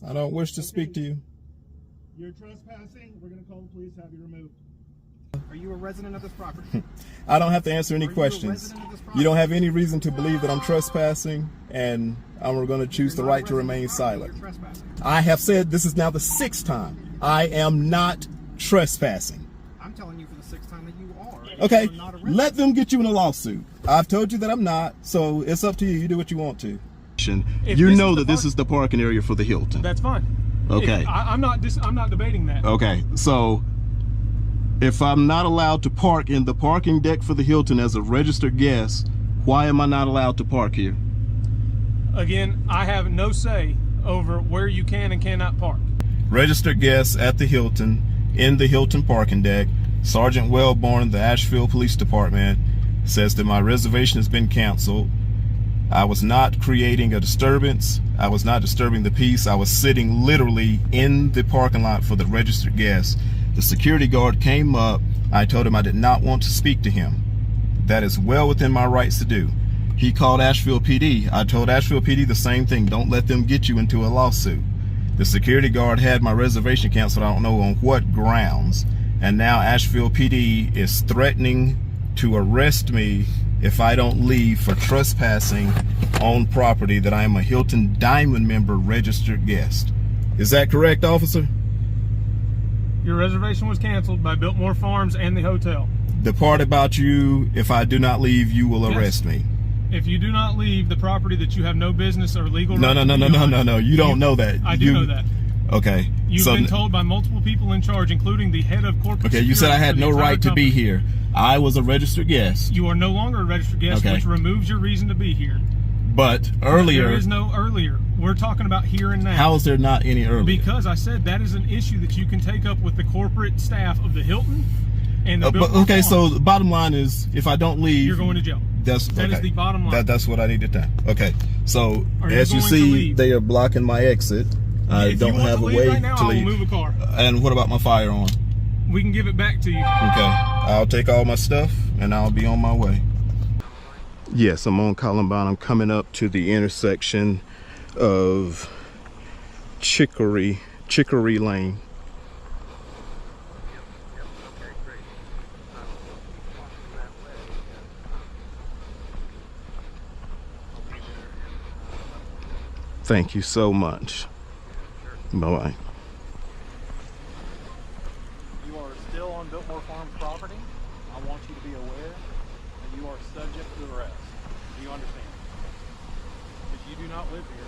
I don't wish to speak to you. You're trespassing. We're going to call the police, have you removed. Are you a resident of this property? I don't have to answer any questions. You don't have any reason to believe that I'm trespassing, and I'm going to choose the right to remain silent. I have said this is now the 6th time. I am not trespassing. I'm telling you for the 6th time that you are. Okay, let them get you in a lawsuit. I've told you that I'm not, so it's up to you. You do what you want to. You know that this is the parking area for the Hilton. That's fine. Okay. I'm not debating that. Okay, so if I'm not allowed to park in the parking deck for the Hilton as a registered guest, why am I not allowed to park here? Again, I have no say over where you can and cannot park. Registered guests at the Hilton, in the Hilton parking deck. Sergeant Wellborn, the Asheville Police Department, says that my reservation has been canceled. I was not creating a disturbance. I was not disturbing the peace. I was sitting literally in the parking lot for the registered guests. The security guard came up. I told him I did not want to speak to him. That is well within my rights to do. He called Asheville PD. I told Asheville PD the same thing. Don't let them get you into a lawsuit. The security guard had my reservation canceled. I don't know on what grounds. And now Asheville PD is threatening to arrest me if I don't leave for trespassing on property that I am a Hilton Diamond member registered guest. Is that correct, officer? Your reservation was canceled by Biltmore Farms and the hotel. The part about you, if I do not leave, you will arrest me. If you do not leave the property that you have no business or legal No. You don't know that. I do know that. Okay. You've been told by multiple people in charge, including the head of corporate security. Okay, you said I had no right to be here. I was a registered guest. You are no longer a registered guest, which removes your reason to be here. But earlier... There is no earlier. We're talking about here and now. How is there not any earlier? Because I said that is an issue that you can take up with the corporate staff of the Hilton and the but, okay, so the bottom line is, if I don't leave... You're going to jail. That is the bottom line. That's what I need to do. Okay, so as you see, they are blocking my exit. I don't have a way to leave. I will move a car. And what about my firearm? We can give it back to you. Okay, I'll take all my stuff and I'll be on my way. Yes, I'm on Columbine. I'm coming up to the intersection of Chicory Lane. Thank you so much. Bye-bye. You are still on Biltmore Farms property. I want you to be aware that you are subject to arrest. Do you understand? Because you do not live here.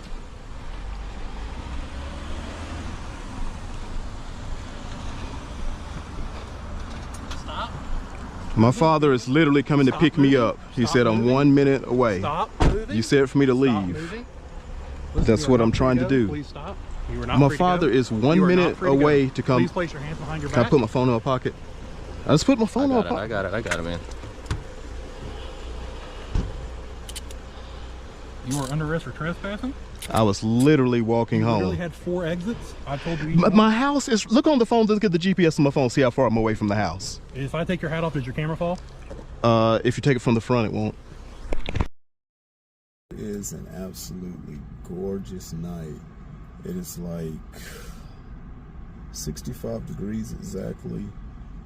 Stop. My father is literally coming to pick me up. He said I'm 1 minute away. Stop moving. You said for me to leave. That's what I'm trying to do. Please stop. You were not My father is 1 minute away to come. Please place your hands behind your back. Can I put my phone in my pocket? I just put my phone in my pocket. I got it, man. You were under arrest for trespassing? I was literally walking home. You literally had 4 exits? I told you. My house is, look on the phone, look at the GPS on my phone, see how far I'm away from the house. If I take your hat off, does your camera fall? If you take it from the front, it won't. It is an absolutely gorgeous night. It is like 65 degrees exactly,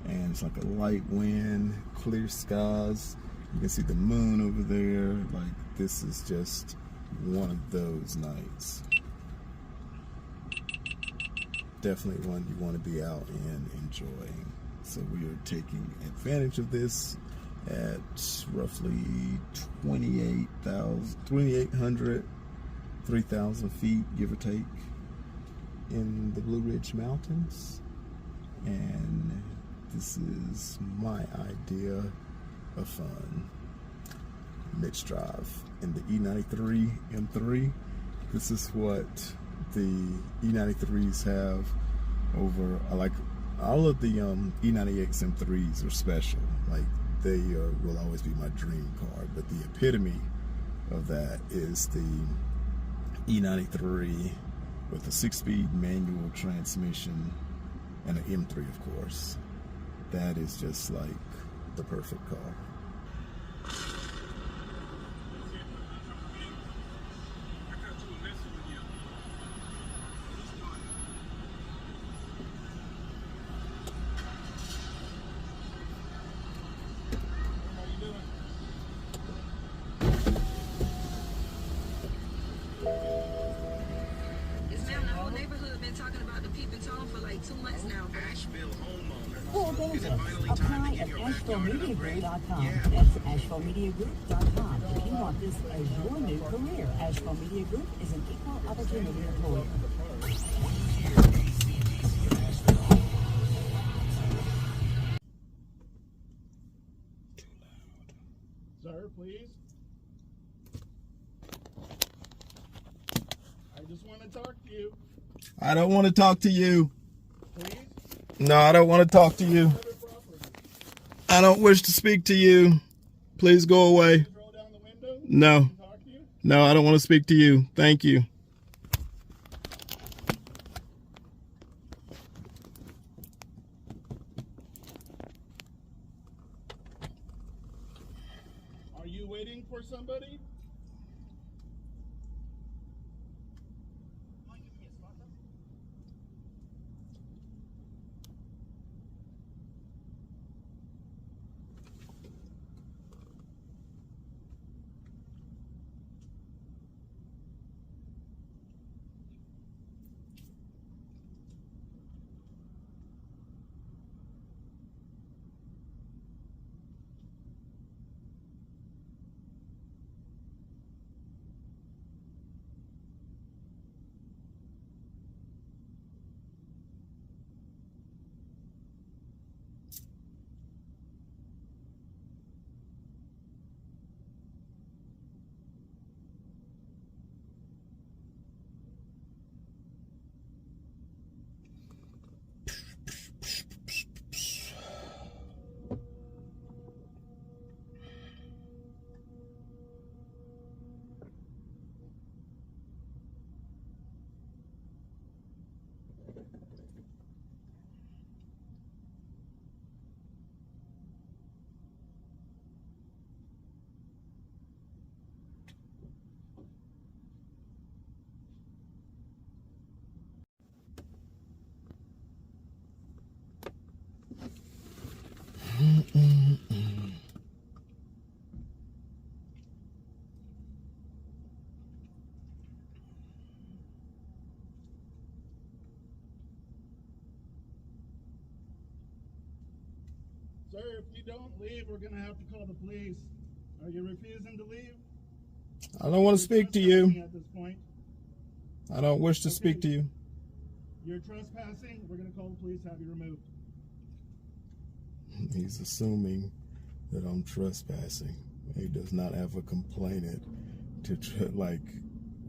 and it's like a light wind, clear skies. You can see the moon over there. Like, this is just one of those nights. Definitely one you want to be out and enjoying. So we are taking advantage of this at roughly 2,800, 3,000 feet, give or take, in the Blue Ridge Mountains. And this is my idea of fun. Mitch Drive in the E93 M3. This is what the E93s have over, like, all of the E98 M3s are special. Like, they will always be my dream car, but the epitome of that is the E93 with a 6-speed manual transmission and an M3, of course. That is just like the perfect car. have been talking about the peep and tone for like 2 months now. Asheville homeowner. For benefits, apply at AshevilleMediaGroup.com. That's AshevilleMediaGroup.com. If you want this as your new career, Asheville Media Group is an equal opportunity employer. Sir, please. I just want to talk to you. I don't want to talk to you. Please. No, I don't want to talk to you. Private property. I don't wish to speak to you. Please go away. Please roll down the window. No. Can I talk to you? No, I don't want to speak to you. Thank you. Are you waiting for somebody? Sir, if you don't leave, we're going to have to call the police. Are you refusing to leave? I don't want to speak to you. At this point. I don't wish to speak to you. You're trespassing. We're going to call the police, have you removed. He's assuming that I'm trespassing. He does not have a complainant to like.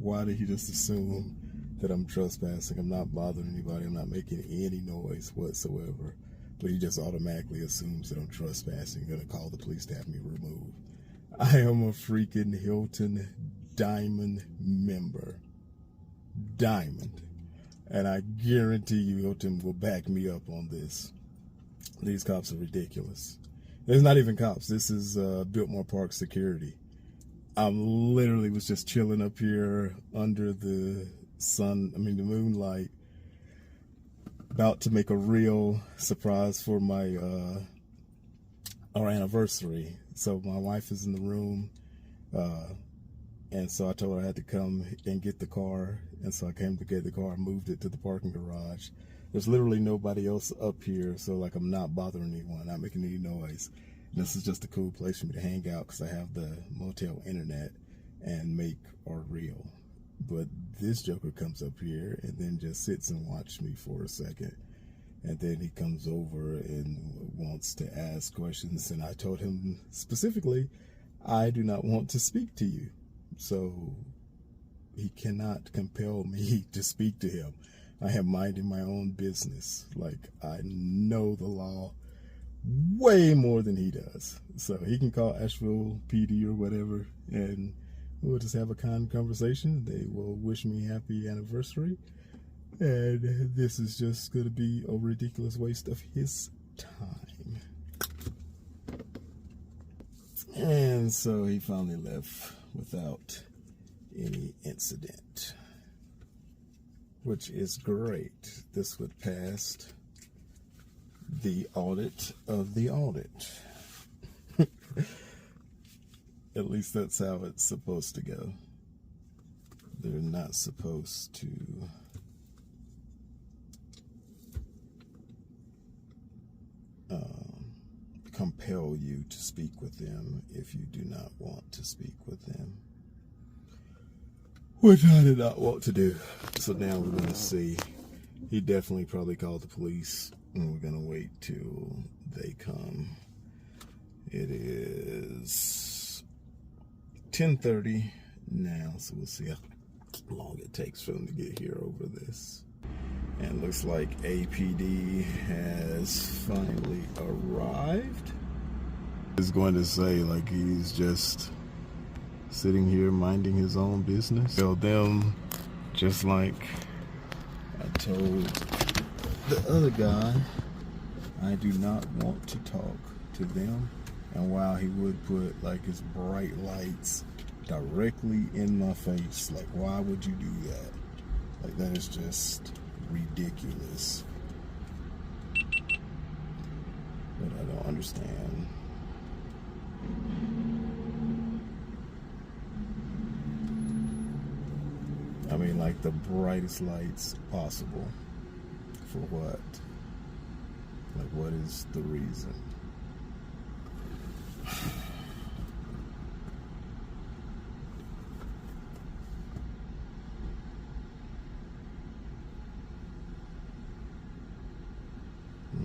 Why did he just assume that I'm trespassing? I'm not bothering anybody. I'm not making any noise whatsoever. But he just automatically assumes that I'm trespassing. Gonna call the police to have me removed. I am a freaking Hilton Diamond member. Diamond. And I guarantee you Hilton will back me up on this. These cops are ridiculous. There's not even cops. This is Biltmore Park security. I literally was just chilling up here under the the moonlight, about to make a real surprise for my our anniversary. So my wife is in the room, and so I told her I had to come and get the car, and so I came to get the car, moved it to the parking garage. There's literally nobody else up here, so like I'm not bothering anyone, not making any noise. And this is just a cool place for me to hang out because I have the motel internet and make art real. But this joker comes up here and then just sits and watches me for a second. And then he comes over and wants to ask questions. And I told him specifically, I do not want to speak to you. So he cannot compel me to speak to him. I am minding my own business. Like, I know the law way more than he does. So he can call Asheville PD or whatever, and we'll just have a kind conversation. They will wish me happy anniversary. And this is just going to be a ridiculous waste of his time. And so he finally left without any incident, which is great. This would pass the audit of the audit. At least that's how it's supposed to go. They're not supposed to compel you to speak with them if you do not want to speak with them, which I did not want to do. So now we're going to see. He definitely probably called the police, and we're going to wait till they come. It is 10:30 now, so we'll see how long it takes for them to get here over this. And it looks like APD has finally arrived. Is going to say like he's just sitting here minding his own business. Tell them, just like I told the other guy, I do not want to talk to them. And while he would put like his bright lights directly in my face, like why would you do that? Like that is just ridiculous. But I don't understand. I mean, like the brightest lights possible. For what? Like, what is the reason?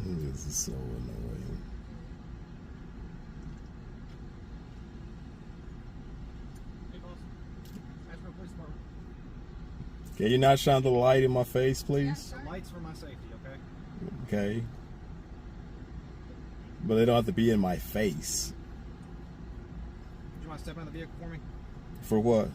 This is so annoying. Hey, boss. Asheville Police Department. Can you not shine the light in my face, please? The lights for my safety, okay? Okay. But they don't have to be in my face. Would you mind stepping out of the vehicle for me? For what?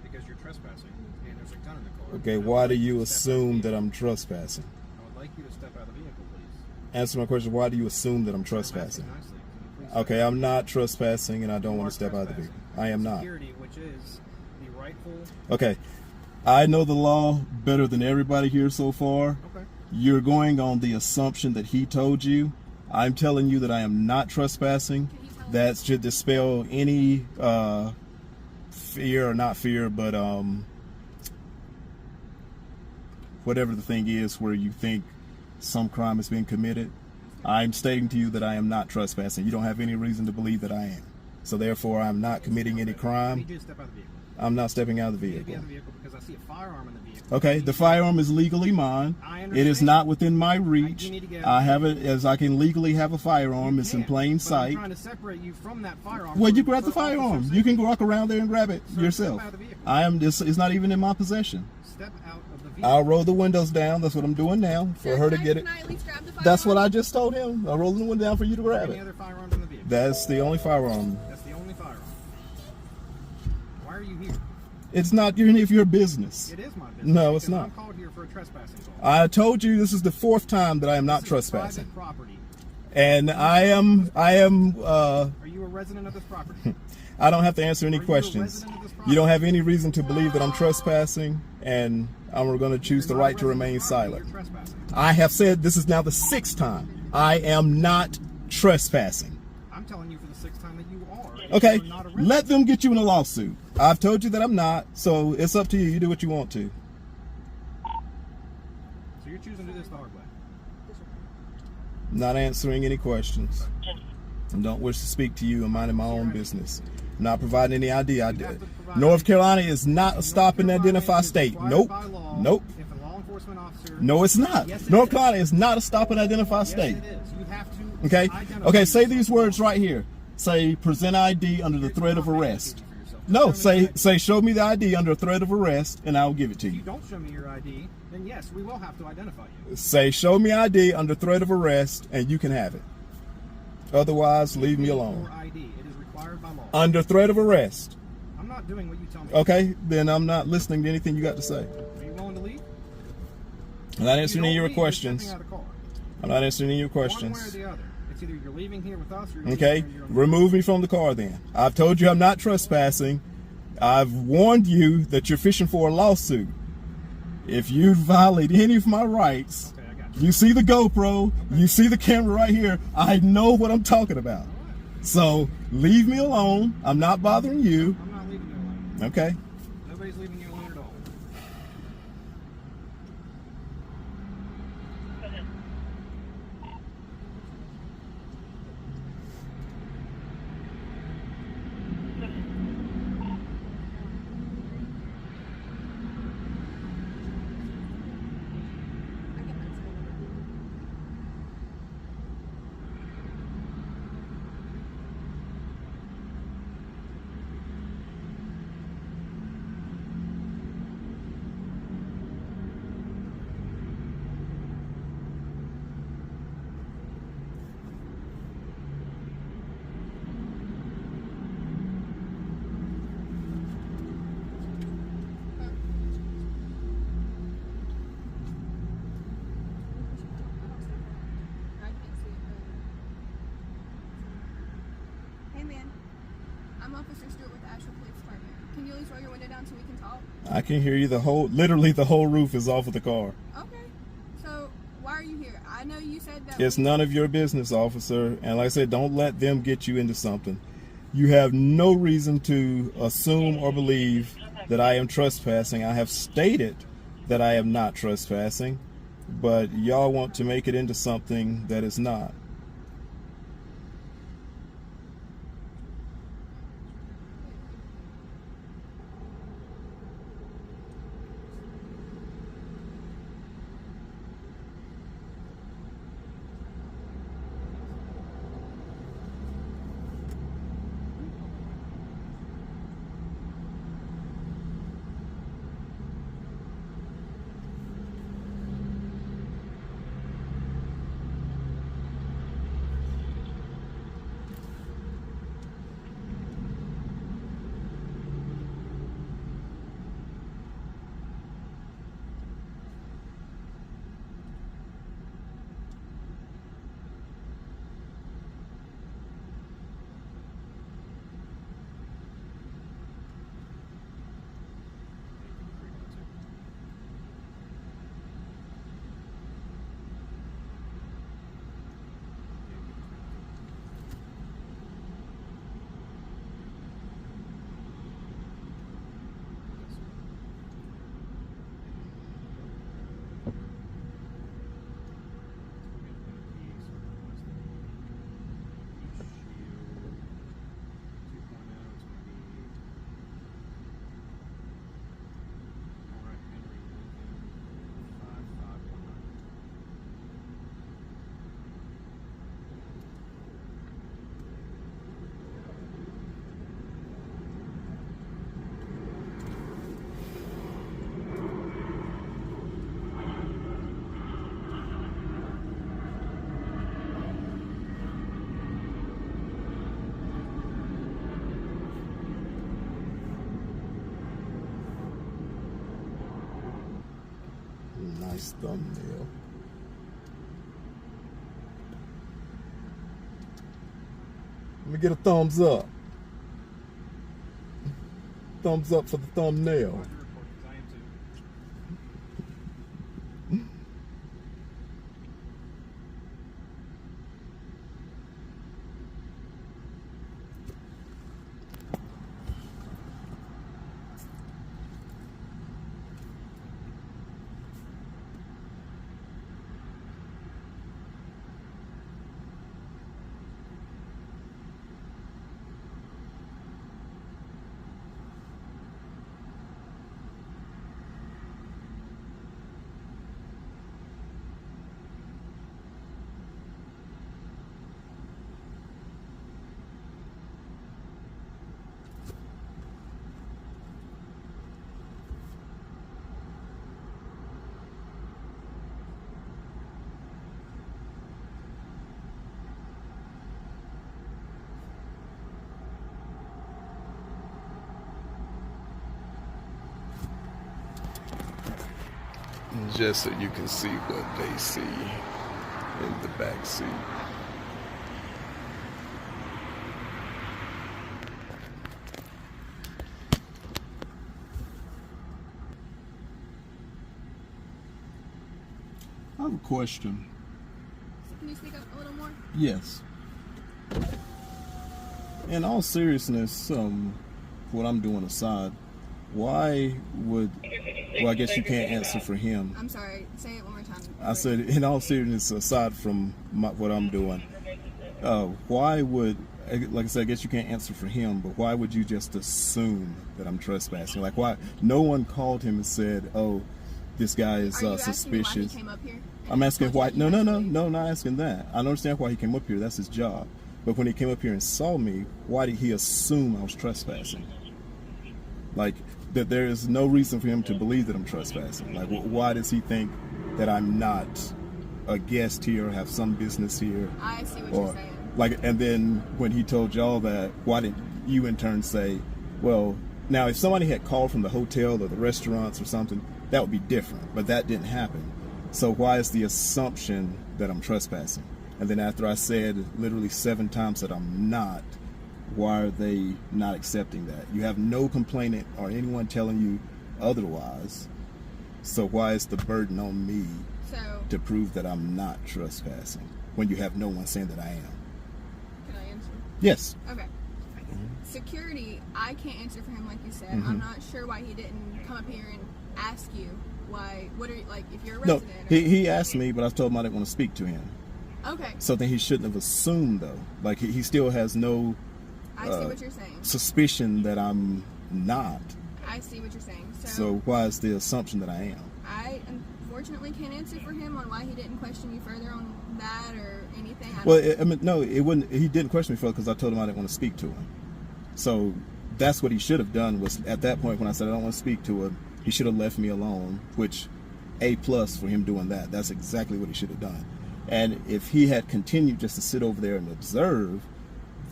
Because you're trespassing, and there's a gun in the car. Okay, why do you assume that I'm trespassing? I would like you to step out of the vehicle, please. Answer my question, why do you assume that I'm trespassing? Nicely. Can you please Okay, I'm not trespassing, and I don't You want are to step out of the vehicle. I am not. Security, which is the rightful. Okay, I know the law better than everybody here so far. Okay. You're going on the assumption that he told you. I'm telling you that I am not trespassing. That should dispel any fear, or not fear, but whatever the thing is where you think some crime is being committed. I'm stating to you that I am not trespassing. You don't have any reason to believe that I am. So therefore, I'm not committing any I crime. need you to step out of the vehicle. I'm not stepping out of the You need to get out vehicle. of the vehicle because I see a firearm in the vehicle. Okay, the firearm is legally mine. I It is understand. not within my reach. You need to get out I of the have it as I can legally have a firearm. It's in can't, plain but I'm sight. trying to separate you from that firearm. Well, for- you grab the for officer firearm. safety. You can walk around there and grab it Sir, yourself. step out of the vehicle. I am. This is not even in my possession. Step out of the vehicle. I'll roll the windows down. That's what I'm doing now for her to get it. Can I at least grab the That's what I firearm? just told him. I'll roll the window down for you to grab Any it. other firearms in the vehicle? That's the only firearm. That's the only firearm. Why are you here? It's not your business. It is my business. No, it's because not. I'm called here for a trespassing call. I told you this is the fourth time that I am not This is trespassing, private property. and I am. Are you a resident of this property? I don't have to answer any Are you a questions. resident of this property? You don't have any reason to believe that I'm trespassing, and I'm going to choose the You're not right a to remain resident of the property, silent. You're trespassing. I have said this is now the sixth time. I am not trespassing. I'm telling you for the sixth time that you are. Okay, You're not a resident. let them get you in a lawsuit. I've told you that I'm not, so it's up to you. You do what you want to. So you're choosing to do this the hard way. I'm not answering any questions. I don't wish to speak to you. I'm minding my own business. I'm not providing any ID. North Carolina is not a stop and identify state. Nope. Nope. If a law enforcement officer. No, it's not. Yes, it North is. Carolina is not a stop and identify Yes, state. it is. You have to. Okay? identify Okay, say these yourself. words right here. Say, present ID under the threat of arrest. For yourself. No, Just show me your say, show me the ID under threat of arrest, and I'll give it to If you you. don't show me your ID, then yes, we will have to identify you. Say, show me ID under threat of arrest, and you can have it. Otherwise, leave me Your alone. ID. It is required by law. Under threat of arrest. I'm not doing what you tell me. Okay, then I'm not listening to anything you got to say. Are you willing to leave? I'm not If answering you any of don't your leave, you're questions. stepping out of the car. I'm not answering any of your One way or questions. the other. It's either you're leaving here with us or you're Okay, leaving here on remove me from the car then. I've told you I'm not trespassing. I've warned you that you're fishing for a lawsuit. If you violate any of my rights, Okay, I got you. you see the GoPro, you see the camera right here, I know what I'm talking about. So leave me alone. I'm not bothering you. I'm not leaving you alone. Okay. Nobody's leaving you alone at all. I'm Officer Stewart with the Asheville Police Department. Can you at least roll your window down so we can talk? I can hear you. Literally the whole roof is off of the car. Okay. So, why are you here? I know you said that... It's none of your business, officer. And like I said, don't let them get you into something. You have no reason to assume or believe that I am trespassing. I have stated that I am not trespassing, but y'all want to make it into something that is not. Nice thumbnail. Let me get a thumbs up. Thumbs up for the thumbnail. Just so you can see what they see in the back seat. I have a question. So can you speak up a little more? Yes. In all seriousness, what I'm doing aside, why would... Well, I guess you can't answer for him. I'm sorry. Say it one more time. I said, in all seriousness, aside from what I'm doing, why would... Like I said, I guess you can't answer for him, but why would you just assume that I'm trespassing? Like, why? No one called him and said, "Oh, this guy is suspicious." Asking me why he came up here? I'm asking why. No, not asking that. I don't understand why he came up here. That's his job. But when he came up here and saw me, why did he assume I was trespassing? Like, that there is no reason for him to believe that I'm trespassing. Like, why does he think that I'm not a guest here or have some business here? I see what you're saying. Like, and then when he told y'all that, why didn't you in turn say, well, now if somebody had called from the hotel or the restaurants or something, that would be different, but that didn't happen. So why is the assumption that I'm trespassing? And then after I said literally 7 times that I'm not, why are they not accepting that? You have no complainant or anyone telling you otherwise. So why is the burden on me to prove that I'm not trespassing when you have no one saying that I am? Can I answer? Yes. Okay. Security, I can't answer for him like you said. I'm not sure why he didn't come up here and ask you why. What are you, like, if you're a No, resident? he asked me, but I told him I didn't want to speak to him. Okay. Something he shouldn't have assumed, though. Like, he still has no I see what you're saying. suspicion that I'm not. I see what you're saying. So why is the assumption that I am? I unfortunately can't answer for him on why he didn't question you further on that or anything. Well, no, it wouldn't. He didn't question me further because I told him I didn't want to speak to him. So that's what he should have done. Was at that point when I said I don't want to speak to him, he should have left me alone. Which, A+ for him doing that. That's exactly what he should have done. And if he had continued just to sit over there and observe,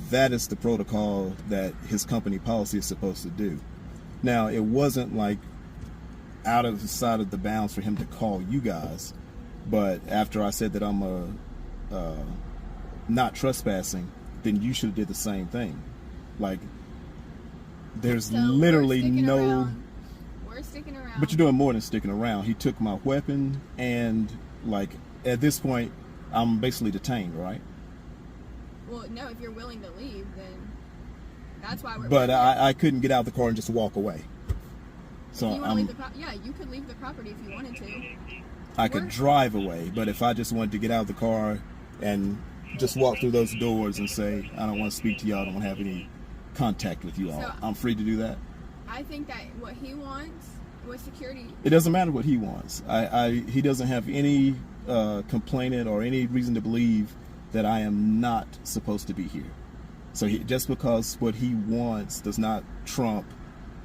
that is the protocol that his company policy is supposed to do. Now, it wasn't like out of the side of the bounds for him to call you guys, but after I said that I'm not trespassing, then you should have did the same thing. Like, there's So literally no. We're sticking around. But you're doing more than sticking around. He took my weapon, and like at this point, I'm basically detained, right? Well, no, if you're willing to leave, then that's why we're. But I couldn't get out of the car and just walk away. So you want to leave the yeah, you could leave the property if you wanted to. I could drive away, but if I just wanted to get out of the car and just walk through those doors and say, I don't want to speak to y'all, I don't want to have any contact with you all, So, I'm free to do that? I think that what he wants with security. It doesn't matter what he wants. He doesn't have any complainant or any reason to believe that I am not supposed to be here. So just because what he wants does not trump,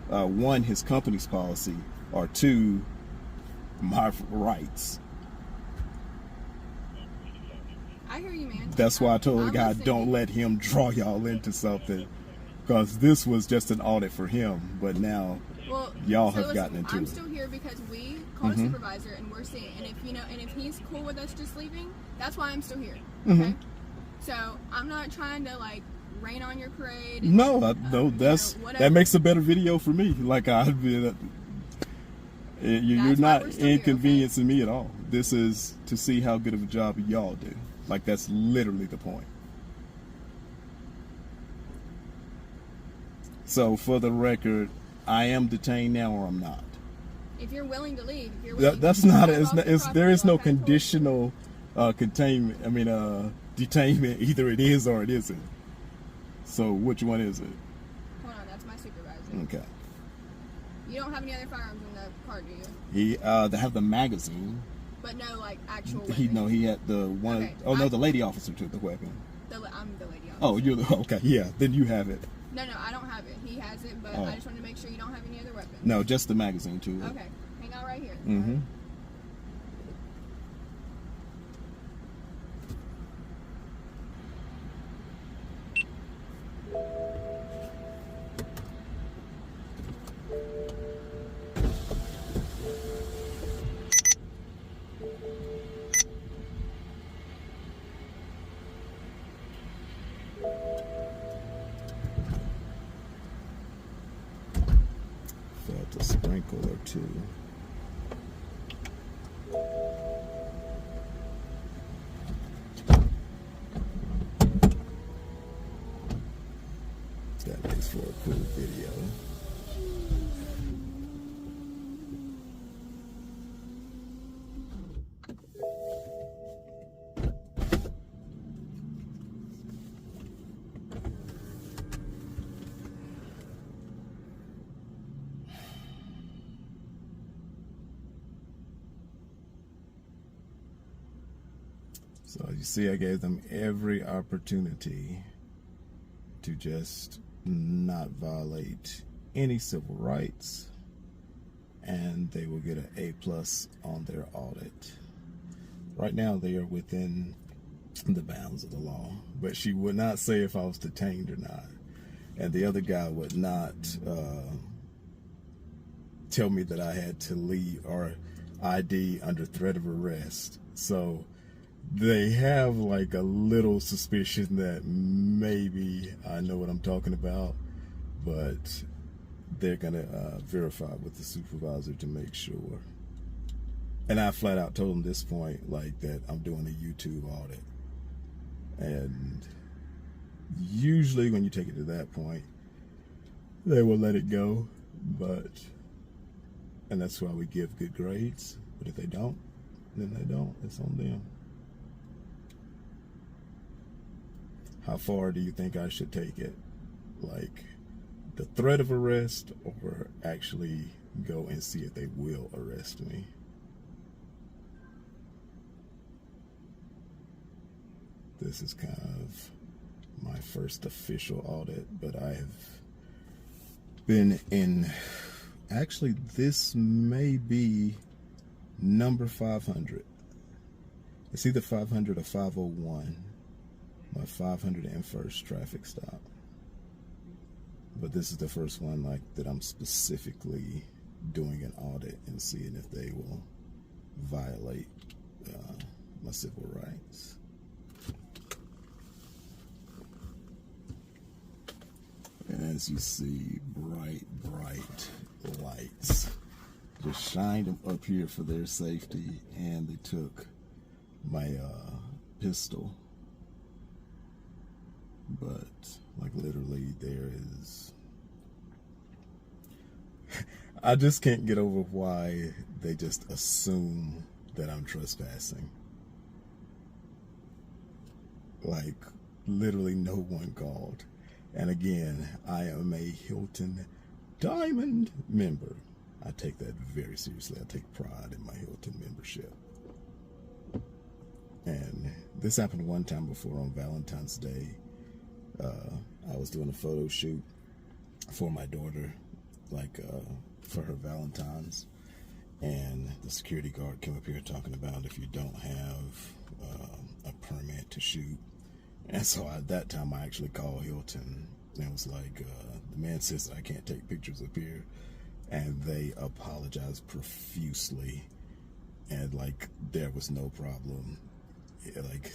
one, his company's policy, or two, my rights. I hear you, man. That's why I told the guy, listening. don't let him draw y'all into something, because this was just an audit for him, but now y'all have gotten into I'm it. still here because we called a supervisor and we're seeing, and if he's cool with us just leaving, that's why I'm still here. Okay. So I'm not trying to like rain on your parade. And, No, that makes a better video for me. Like you're not inconveniencing me at all. This is to see how good of a job y'all do. Like, that's literally the point. So for the record, I am detained now, or I'm not. If you're willing to leave, if you're willing that's to not. drive off the There property, is no okay, cool. conditional containment. Detainment. Either it is or it isn't. So which one is it? Hold on, that's my supervisor. Okay. You don't have any other firearms in the car, do you? They have the magazine. But no, like actual. He had the one. Okay. The lady officer took the weapon. I'm the lady officer. Oh, you're okay. Yeah, then you have it. No, I don't have it. He has it, but I just wanted to make sure you don't have any other weapons. No, just the magazine too. Okay, hang out right here. Mm-hmm. Felt a sprinkle or two. That makes for a cool video. So you see, I gave them every opportunity to just not violate any civil rights, and they will get an A+ on their audit. Right now, they are within the bounds of the law, but she would not say if I was detained or not, and the other guy would not tell me that I had to leave or ID under threat of arrest. So they have like a little suspicion that maybe I know what I'm talking about, but they're gonna verify with the supervisor to make sure. And I flat out told them this point, like, that I'm doing a YouTube audit. And usually when you take it to that point, they will let it go, and that's why we give good grades. But if they don't, then they don't. It's on them. How far do you think I should take it? Like, the threat of arrest, or actually go and see if they will arrest me? This is kind of my first official audit, but I have been in, actually this may be number 500. It's either 500 or 501, my 501st traffic stop. But this is the first one like that I'm specifically doing an audit and seeing if they will violate my civil rights. And as you see, bright lights. Just shined them up here for their safety, and they took my pistol. But like literally there is, I just can't get over why they just assume that I'm trespassing. Like literally no one called. And again, I am a Hilton Diamond member. I take that very seriously. I take pride in my Hilton membership. And this happened one time before on Valentine's Day. I was doing a photo shoot for my daughter, like for her Valentine's. And the security guard came up here talking about if you don't have a permit to shoot. And so at that time, I actually called Hilton, and it was like, the man says I can't take pictures up here. And they apologized profusely. And like, there was no problem. Like,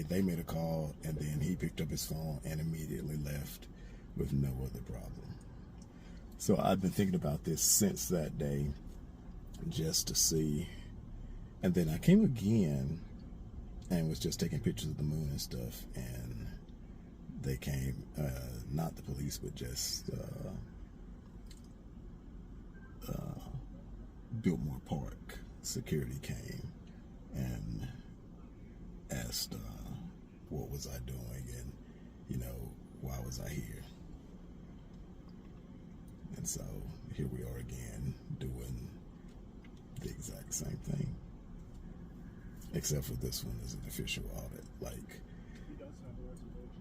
they made a call, and then he picked up his phone and immediately left with no other problem. So I've been thinking about this since that day, just to see. And then I came again and was just taking pictures of the moon and stuff, and they came, not the police, but just Biltmore Park security came and asked what was I doing, and you know, why was I here? And so here we are again doing the exact same thing, except for this one is an official audit. Like, He does have a reservation.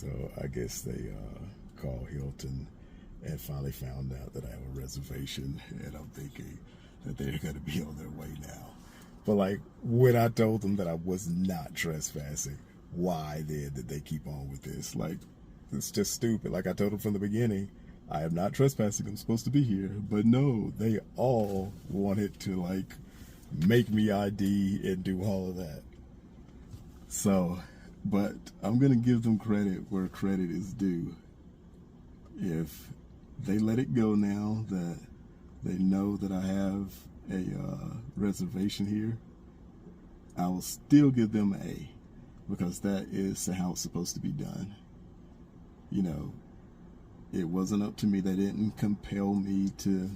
so I guess they called Hilton and finally found out that I have a reservation, and I'm thinking that they're going to be on their way now. But like, when I told them that I was not trespassing, why then did they keep on with this? Like, it's just stupid. Like I told them from the beginning, I am not trespassing, I'm supposed to be here. But no, they all wanted to like make me ID and do all of that. So, but I'm gonna give them credit where credit is due. If they let it go now that they know that I have a reservation here, I will still give them an A, because that is how it's supposed to be done. You know, it wasn't up to me. They didn't compel me to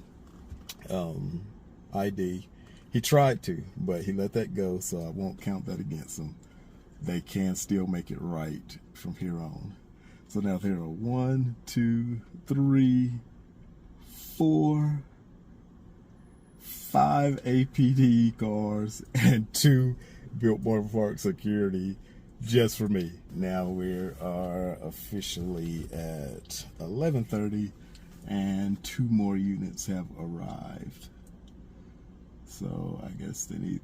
ID. He tried to, but he let that go, so I won't count that against him. They can still make it right from here on. So now there are 1, 2, 3, 4, 5 APD cars and 2 Biltmore Park security just for me. Now we are officially at 11:30 and 2 more units have arrived. So I guess they need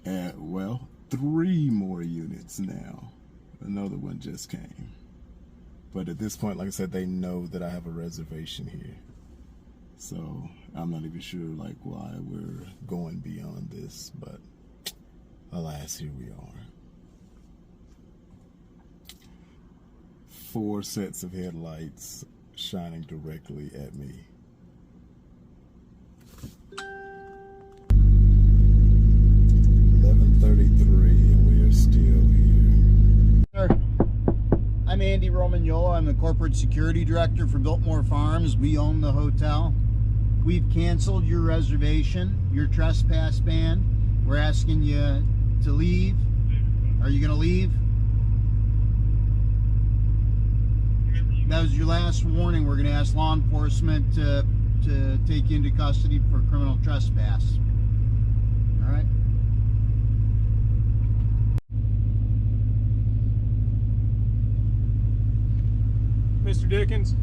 that. Well, 3 more units now. Another one just came. But at this point, like I said, they know that I have a reservation here. So I'm not even sure like why we're going beyond this, but alas, here we are. 4 sets of headlights shining directly at me. And we are still here. I'm Andy Romagnola. I'm the corporate security director for Biltmore Farms. We own the hotel. We've canceled your reservation, your trespass ban. We're asking you to leave. Are you going to leave? That was your last warning. We're going to ask law enforcement to take you into custody for criminal trespass. All right? Mr. Dickens,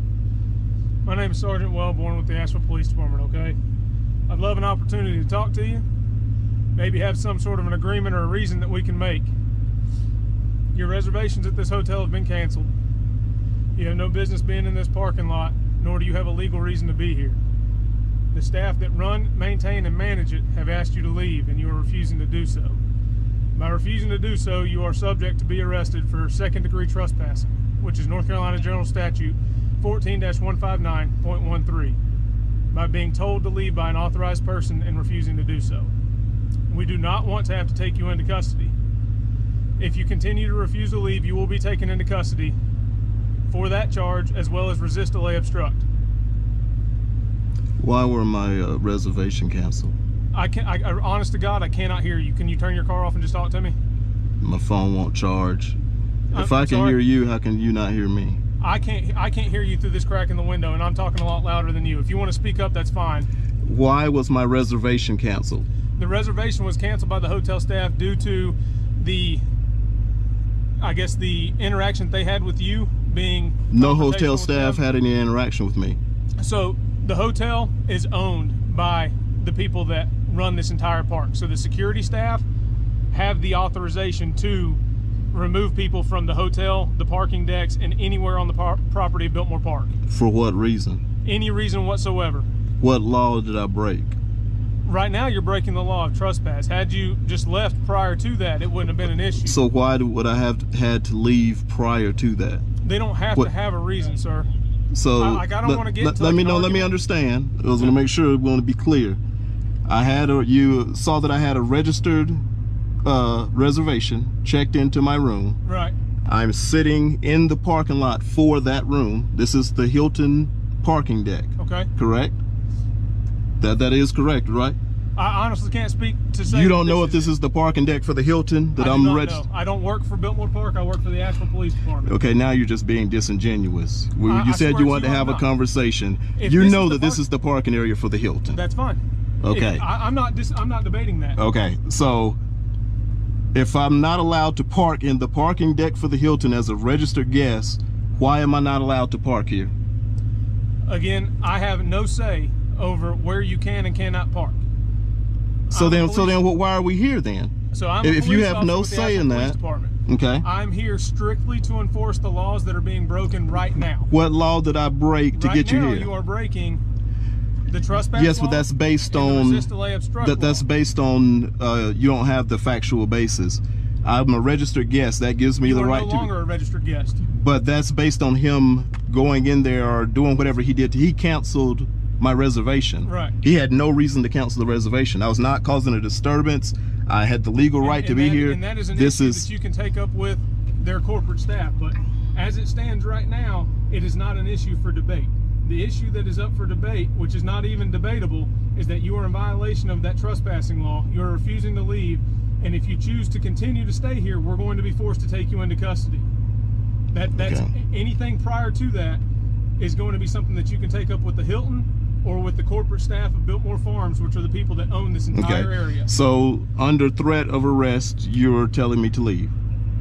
my name is Sergeant Wellborn with the Asheville Police Department, okay? I'd love an opportunity to talk to you, maybe have some sort of an agreement or a reason that we can make. Your reservations at this hotel have been canceled. You have no business being in this parking lot, nor do you have a legal reason to be here. The staff that run, maintain, and manage it have asked you to leave, and you are refusing to do so. By refusing to do so, you are subject to be arrested for second-degree trespassing, which is North Carolina General Statute 14-159.13, by being told to leave by an authorized person and refusing to do so. We do not want to have to take you into custody. If you continue to refuse to leave, you will be taken into custody for that charge, as well as resist, delay, obstruct. Why were my reservation canceled? Honest to God, I cannot hear you. Can you turn your car off and just talk to me? My phone won't charge. If I can hear you, how can you not hear me? I can't hear you through this crack in the window, and I'm talking a lot louder than you. If you want to speak up, that's fine. Why was my reservation canceled? The reservation was canceled by the hotel staff due to the interaction they had with you being... No hotel staff had any interaction with me. So the hotel is owned by the people that run this entire park. So the security staff have the authorization to remove people from the hotel, the parking decks, and anywhere on the property of Biltmore Park. For what reason? Any reason whatsoever. What law did I break? Right now you're breaking the law of trespass. Had you just left prior to that, it wouldn't have been an issue. So why would I have had to leave prior to that? They don't have to have a reason, sir. So I don't want to get into let me understand. I was going to make sure we want to be clear. You saw that I had a registered reservation checked into my room. Right. I'm sitting in the parking lot for that room. This is the Hilton parking deck. Okay. Correct? That is correct, right? I honestly can't speak to say. You don't know if this is the parking deck for the Hilton that I'm registered? I don't work for Biltmore Park. I work for the Asheville Police Department. Okay, now you're just being disingenuous. You said you wanted to have a conversation. You know that this is the parking area for the Hilton. That's fine. Okay. I'm not debating that. Okay, so if I'm not allowed to park in the parking deck for the Hilton as a registered guest, why am I not allowed to park here? Again, I have no say over where you can and cannot park. So then why are we here then? So I'm if you have no say in that. Okay. I'm here strictly to enforce the laws that are being broken right now. What law did I break to get you here? Right now you are breaking the trespass Yes, law, but that's based on resist, delay, obstruct that's based on you don't have the factual basis. I'm a registered guest. That gives me the right to. You are no longer a registered guest. But that's based on him going in there or doing whatever he did. He canceled my reservation. Right. He had no reason to cancel the reservation. I was not causing a disturbance. I had the legal right to be here. And that is an issue that you can take up with their corporate staff. But as it stands right now, it is not an issue for debate. The issue that is up for debate, which is not even debatable, is that you are in violation of that trespassing law. You are refusing to leave. And if you choose to continue to stay here, we're going to be forced to take you into custody. That's anything prior to that is going to be something that you can take up with the Hilton or with the corporate staff of Biltmore Farms, which are the people that own this entire area. So under threat of arrest, you're telling me to leave?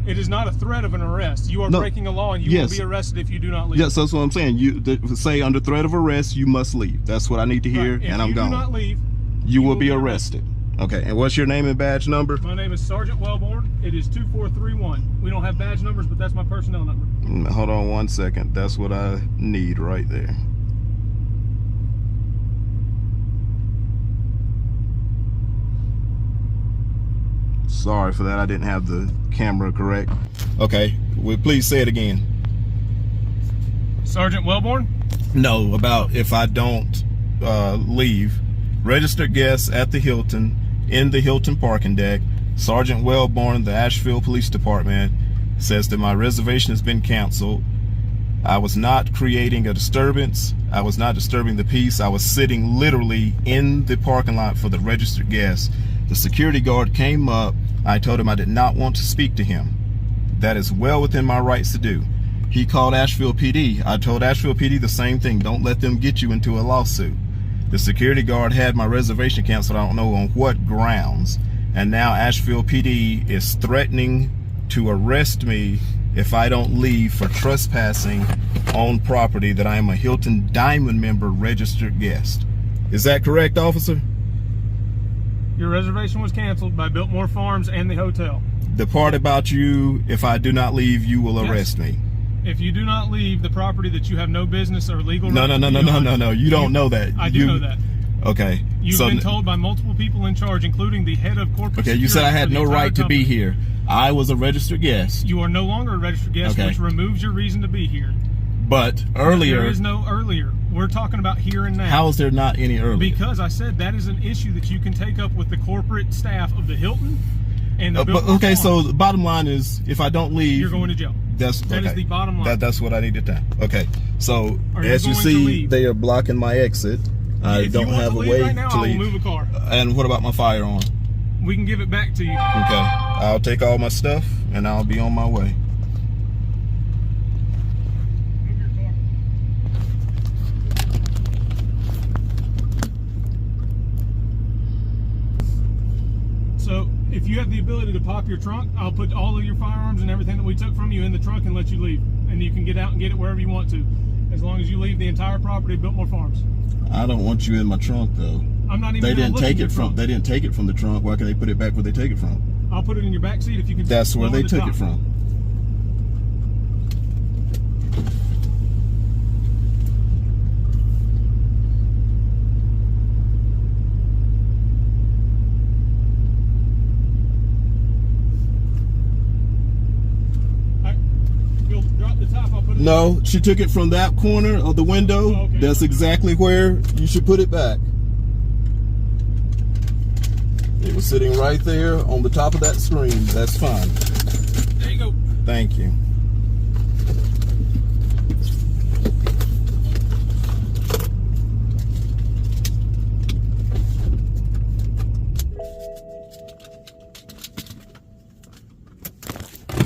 It is not a threat of an arrest. You are breaking a law, and you will be arrested if you do not leave. Yes, that's what I'm saying. You say under threat of arrest, you must leave. That's what I need to hear, and I'm gone. If you do not leave, you will be arrested. Okay, and what's your name and badge number? My name is Sergeant Wellborn. It is 2431. We don't have badge numbers, but that's my personnel number. Hold on 1 second. That's what I need right there. Sorry for that. I didn't have the camera correct. Okay, please say it again. Sergeant Wellborn? No, about if I don't leave. Registered guests at the Hilton, in the Hilton parking deck. Sergeant Wellborn, the Asheville Police Department, says that my reservation has been canceled. I was not creating a disturbance. I was not disturbing the peace. I was sitting literally in the parking lot for the registered guests. The security guard came up. I told him I did not want to speak to him. That is well within my rights to do. He called Asheville PD. I told Asheville PD the same thing. Don't let them get you into a lawsuit. The security guard had my reservation canceled. I don't know on what grounds. And now Asheville PD is threatening to arrest me if I don't leave for trespassing on property that I am a Hilton Diamond member registered guest. Is that correct, officer? Your reservation was canceled by Biltmore Farms and the hotel. The part about you, if I do not leave, you will arrest me. If you do not leave the property that you have no business or legal No. You don't know that. I do know that. Okay. You've been told by multiple people in charge, including the head of corporate security. Okay, you said I had no right to be here. I was a registered guest. You are no longer a registered guest, which removes your reason to be here. But earlier... There is no earlier. We're talking about here and now. How is there not any earlier? Because I said that is an issue that you can take up with the corporate staff of the Hilton and the Biltmore Farms. So the bottom line is, if I don't leave... You're going to jail. That is the bottom line. That's what I need to tell. Okay, so as you see, they are blocking my exit. I don't have a way right now, to leave. I will move a car. And what about my firearm? We can give it back to you. Okay, I'll take all my stuff and I'll be on my way. Move your car. So, if you have the ability to pop your trunk, I'll put all of your firearms and everything that we took from you in the trunk and let you leave. And you can get out and get it wherever you want to, as long as you leave the entire property of Biltmore Farms. I don't want you in my trunk, though. I'm not even. They didn't take it from. They didn't take it from the trunk. Why can they put it back where they take it from? I'll put it in your back seat if you can. That's where they took it from. No, she took it from that corner of the window. Oh, okay. That's exactly where you should put it back. It was sitting right there on the top of that screen. That's fine. There you go. Thank you.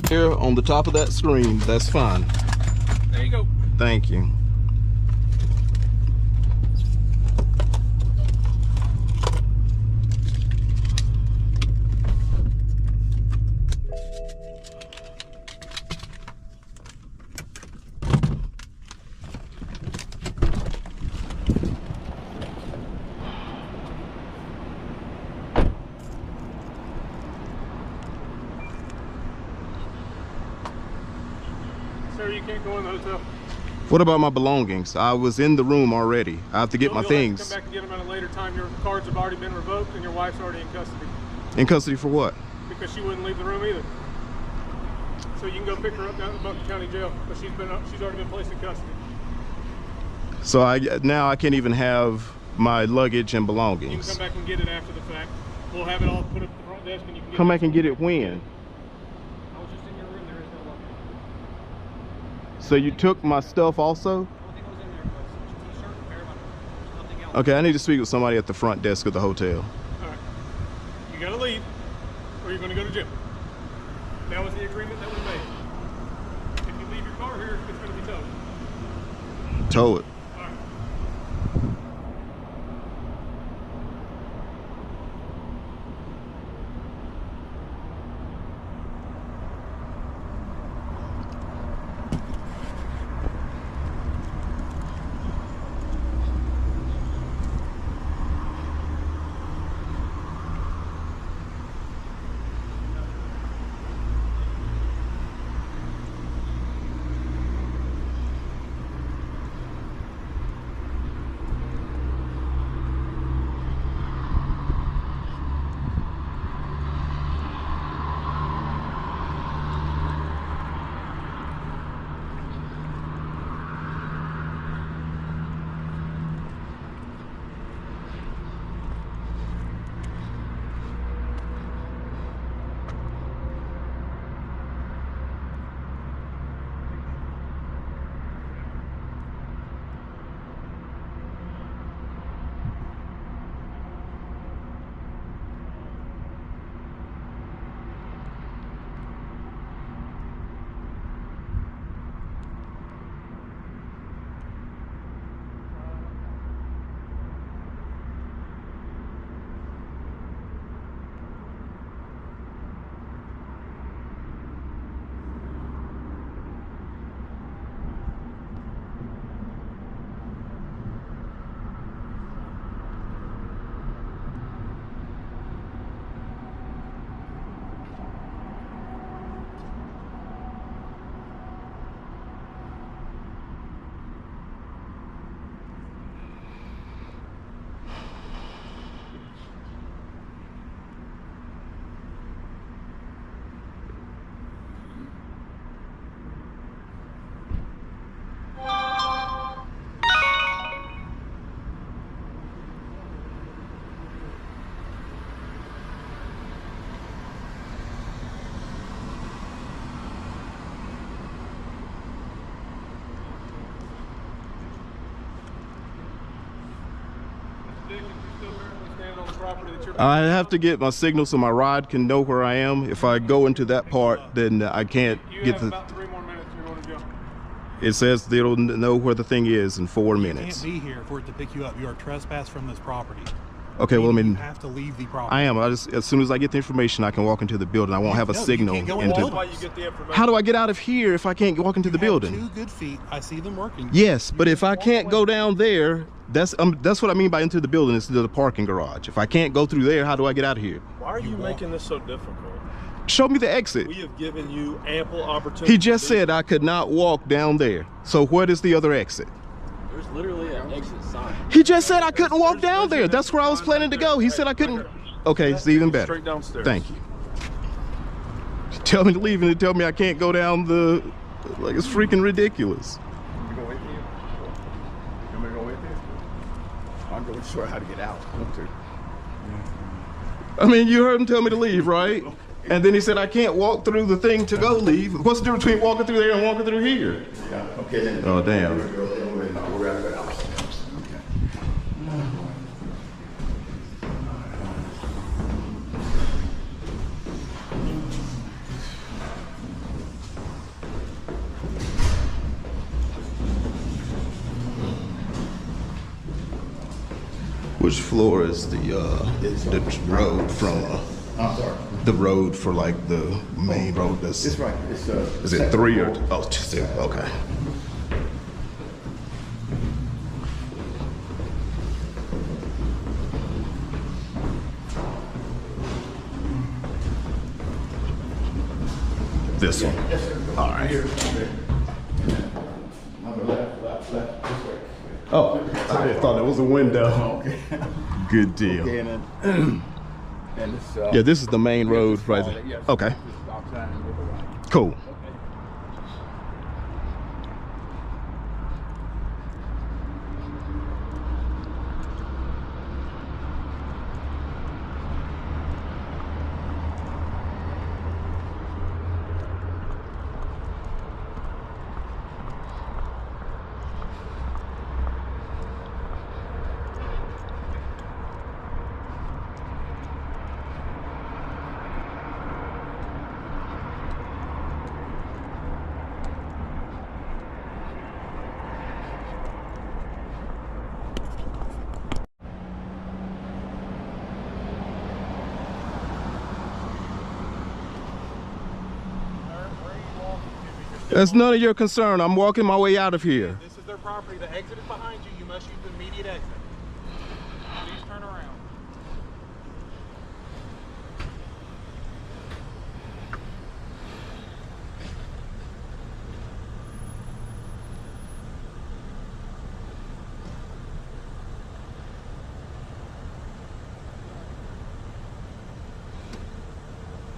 Here on the top of that screen. That's fine. There you go. Thank you. Sir, you can't go in the hotel. What about my belongings? I was in the room already. I have to get my things. You'll have to come back and get them at a later time. Your cards have already been revoked and your wife's already in custody. In custody for what? Because she wouldn't leave the room either. So you can go pick her up down at the Buckley County Jail, but she's already been placed in custody. So now I can't even have my luggage and belongings. You can come back and get it after the fact. We'll have it all put up at the front desk and you can get Come it. back and get it when? I was just in your room. There is no luggage. So you took my stuff also? The only thing that was in there was a t-shirt and a pair of underwear. There's nothing else. Okay, I need to speak with somebody at the front desk of the hotel. All right. You gotta leave, or you're gonna go to jail. That was the agreement that we made. If you leave your car here, it's gonna be towed. Tow it. All right. on the property that you're... I have to get my signal so my ride can know where I am. If I go into that part, then I can't You get have the... about 3 more minutes. You're going to jump. It says they'll know where the thing is in 4 You minutes. can't be here for it to pick you up. You are trespassed from this property. Okay, well, I You mean, have to leave the property. I am. I just, as soon as I get the information, I can walk into the building. I won't have a No, you signal can't go in the into... building. Why you get the information? How do I get out of here if I can't walk into the You have building? 2 good feet. I see them working. Yes, but if I walk can't away. go down there, that's what I mean by into the building. It's the parking garage. If I can't go through there, how do I get out of here? Why are you making this so difficult? Show me the exit. We have given you ample opportunity. He just to do said I could not walk down there. So what is the other exit? There's literally an exit sign. He just said I couldn't walk down there. That's where I was planning to go. He said I couldn't. Okay, it's even better. Straight downstairs. Thank you. You tell me to leave and you tell me I can't go down the... Like, it's freaking ridiculous. You go with me? You want me to go with you? I'm really sure how to get out. I mean, you heard him tell me to leave, right? And then he said I can't walk through the thing to go leave. What's the difference between walking through there and walking through here? Yeah, okay then. Oh, damn. We're gonna go downstairs. Okay. Which floor is the road from? I'm sorry. The road for like the main road. That's It's right. It's is it 3 or oh 2? Okay. This one. Yes, sir. All right. Here. Okay. On the left, this way. Oh, I thought it was a window. Okay. Good deal. Okay, and then and this. Yeah, this is the main road right follow there. it, yes. Okay, Just stop sign and go right. cool. That's none of your concern. I'm walking my way out of here. This is their property. The exit is behind you. You must use the immediate exit. Please turn around.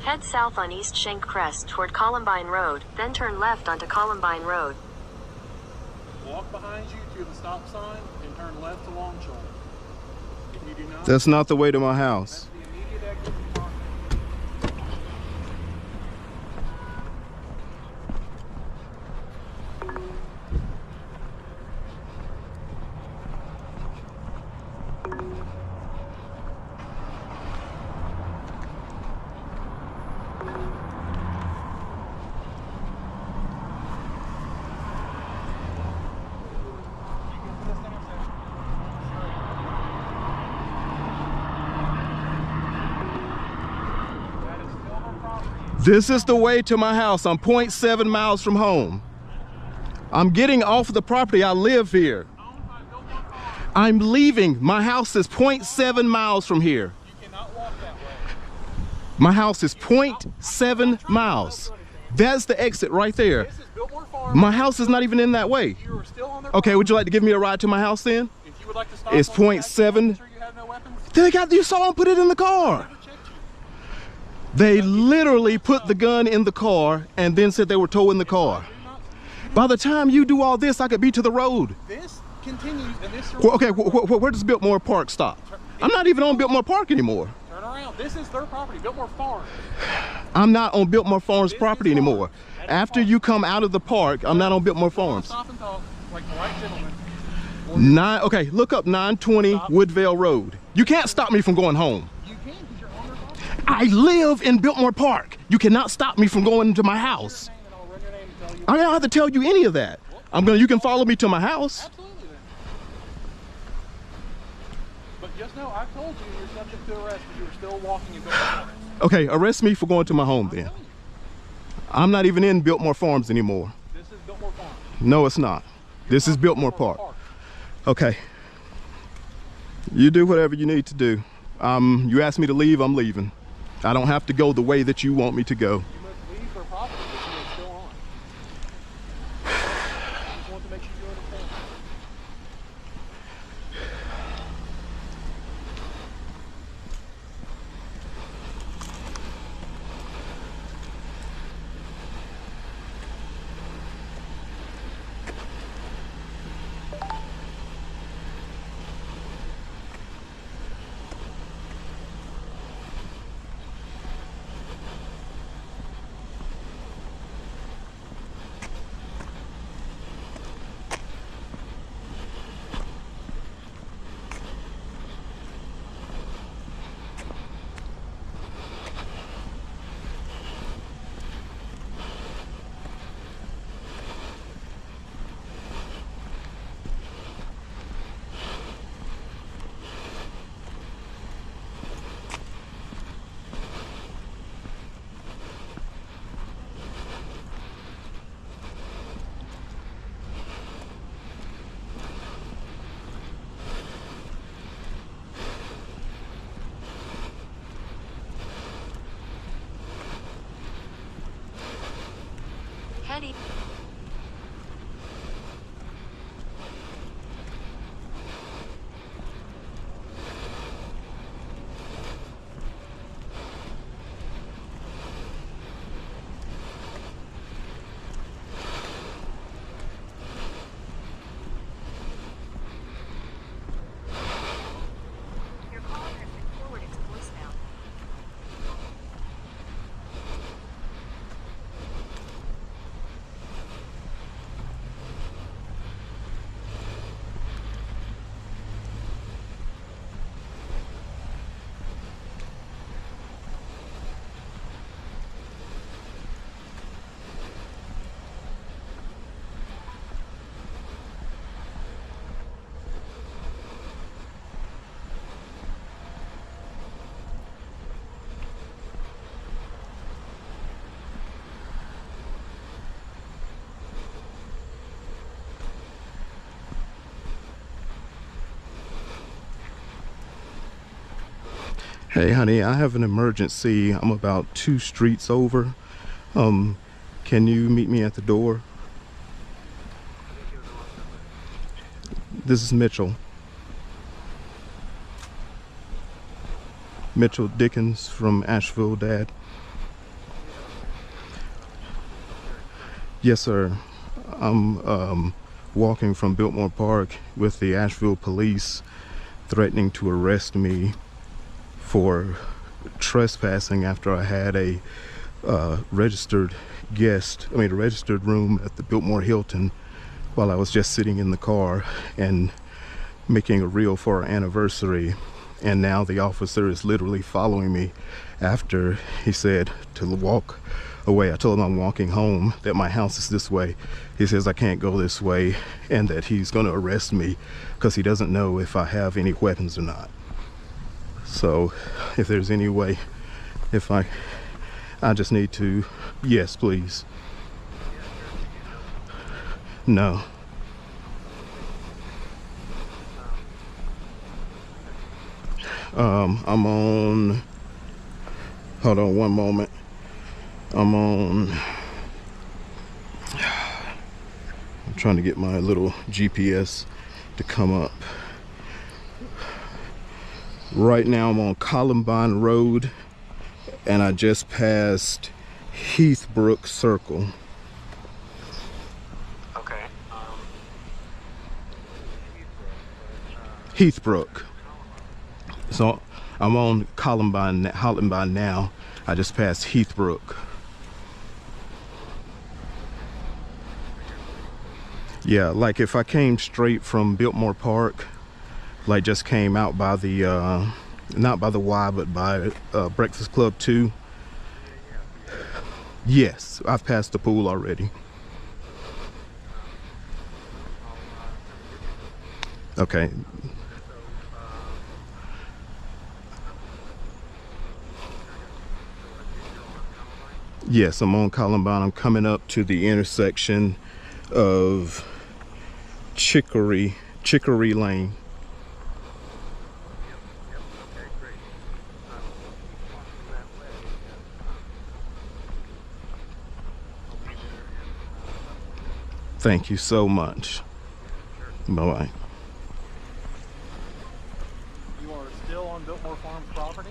Head south on East Shank Crest toward Columbine Road, then turn left onto Columbine Road. Walk behind you to the stop sign and turn left to Longshore. If you do not, That's not the way to my house. the immediate exit from Park. This is the way to my house. I'm 0.7 miles from home. I'm getting off the property. I live here. I'm leaving. My house is 0.7 miles from here. You cannot walk that way. My house is 0.7 miles. That's the exit right there. This is Biltmore Farms. My house is not even in that way. You are still on their Okay, would you like to give me a ride to my house then? If you would like to stop, It's on the back, 0.7. make sure you have no weapons. They got, you saw them put it in the car. Checked you. They literally put the gun in the car and then said they were towing the car. By the time you do all this, I could be to the road. This continues, and this. Well, okay, where does Biltmore Park stop? I'm not even on Biltmore Park anymore. Turn around. This is their property, Biltmore Farms. I'm not on Biltmore Farms property anymore. After you come out of the park, I'm not on Biltmore Farms. Stop and talk like the right gentleman. Okay, look up 920 Woodvale Road. You can't stop me from going home. You can because you're on their property. I live in Biltmore Park. You cannot stop me from going to my house. And I'll run your name and tell you. I don't have to tell you any of that. You can follow me to my house. Absolutely then. But just know, I told you you're subject to arrest because you were still walking in Biltmore Farms. Okay, arrest me for going to my home then. I'm not even in Biltmore Farms anymore. This is Biltmore Farms. No, it's not. This is Biltmore Park. Okay. You do whatever you need to do. You asked me to leave, I'm leaving. I don't have to go the way that you want me to go. You must leave their property, but you are still on. I just want to make sure you understand. Heading. Your call has been forwarded to voicemail. Hey honey, I have an emergency. I'm about 2 streets over. Can you meet me at the door? This is Mitchell. Mitchell Dickens from Asheville, Dad. Yes, sir. I'm walking from Biltmore Park with the Asheville police threatening to arrest me for trespassing after I had a registered room at the Biltmore Hilton while I was just sitting in the car and making a reel for our anniversary. And now the officer is literally following me after he said to walk away. I told him I'm walking home, that my house is this way. He says I can't go this way and that he's going to arrest me because he doesn't know if I have any weapons or not. So if there's any way, if I just need to, yes, please. No. I'm on, hold on one moment. I'm trying to get my little GPS to come up. Right now I'm on Columbine Road and I just passed Heathbrook Circle. Okay. Heathbrook. So I'm on Columbine now. I just passed Heathbrook. Yeah, like if I came straight from Biltmore Park like just came out by the not by the Y, but by Breakfast Club 2. Yes, I've passed the pool already. Okay. Yes, I'm on Columbine. I'm coming up to the intersection of Chicory Lane. Thank you so much. Bye-bye. You are still on Biltmore Farms property.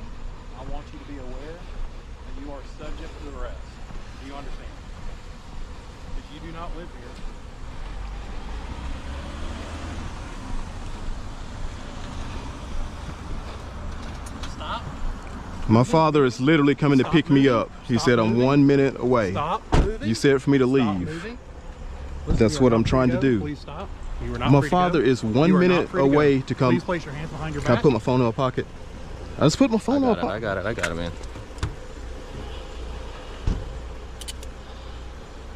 I want you to be aware that you are subject to arrest. Do you understand? Because you do not live here. Stop. My father is literally coming to pick me up. He said I'm 1 minute away. Stop moving. You said for me to Stop leave. moving. That's what I'm trying to do. Please stop. You are not My free to father go. is 1 You are not minute free to go. away to come. Please place your hands behind your Can I back. put my phone in my pocket? I just put my phone in my pocket. I got it, man.